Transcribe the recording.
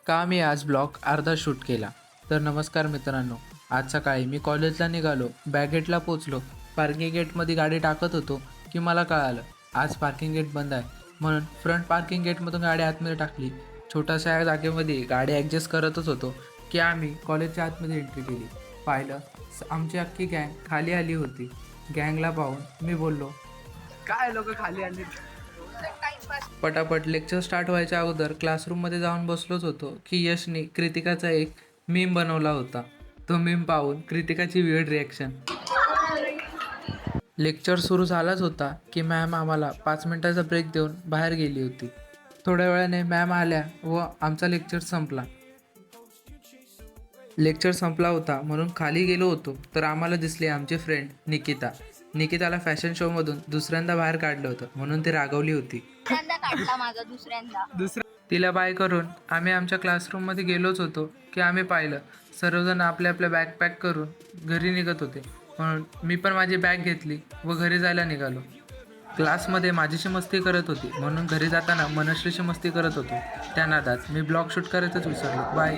का मी आज ब्लॉग अर्धा शूट केला. तर नमस्कार मित्रांनो, आज सकाळी मी कॉलेजला निघालो, बॅक गेटला पोचलो. पार्किंग गेटमध्ये गाडी टाकत होतो की मला कळालं आज पार्किंग गेट बंद आहे. म्हणून फ्रंट पार्किंग गेटमधून गाडी आतमध्ये टाकली. छोट्याशा जागेमध्ये गाडी ॲडजस्ट करतच होतो की आम्ही कॉलेजच्या आतमध्ये एंट्री केली. पाहिलं आमची अख्खी गँग खाली आली होती. गँगला पाहून मी बोललो, काय लोक खाली आली. पटापट लेक्चर स्टार्ट व्हायच्या अगोदर क्लासरूममध्ये जाऊन बसलोच होतो की यशने कृतिकाचा एक मीम बनवला होता. तो मीम पाहून कृतिकाची विविध रिॲक्शन. लेक्चर सुरू झालाच होता की मॅम आम्हाला 5 मिनिटाचा ब्रेक देऊन बाहेर गेली होती. थोड्या वेळाने मॅम आल्या व आमचा लेक्चर संपला. लेक्चर संपला होता म्हणून खाली गेलो होतो तर आम्हाला दिसली आमची फ्रेंड निकिता. निकिताला फॅशन शोमधून दुसऱ्यांदा बाहेर काढलं होतं म्हणून ती रागवली होती. काढला माझा दुसऱ्यांदा. तिला बाय करून आम्ही आमच्या क्लासरूममध्ये गेलोच होतो की आम्ही पाहिलं सर्वजण आपल्या आपल्या बॅग पॅक करून घरी निघत होते. म्हणून मी पण माझी बॅग घेतली व घरी जायला निघालो. क्लासमध्ये माझीशी मस्ती करत होती म्हणून घरी जाताना मनश्रीशी मस्ती करत होतो. त्या नादात मी ब्लॉग शूट करायचंच विसरलो. बाय.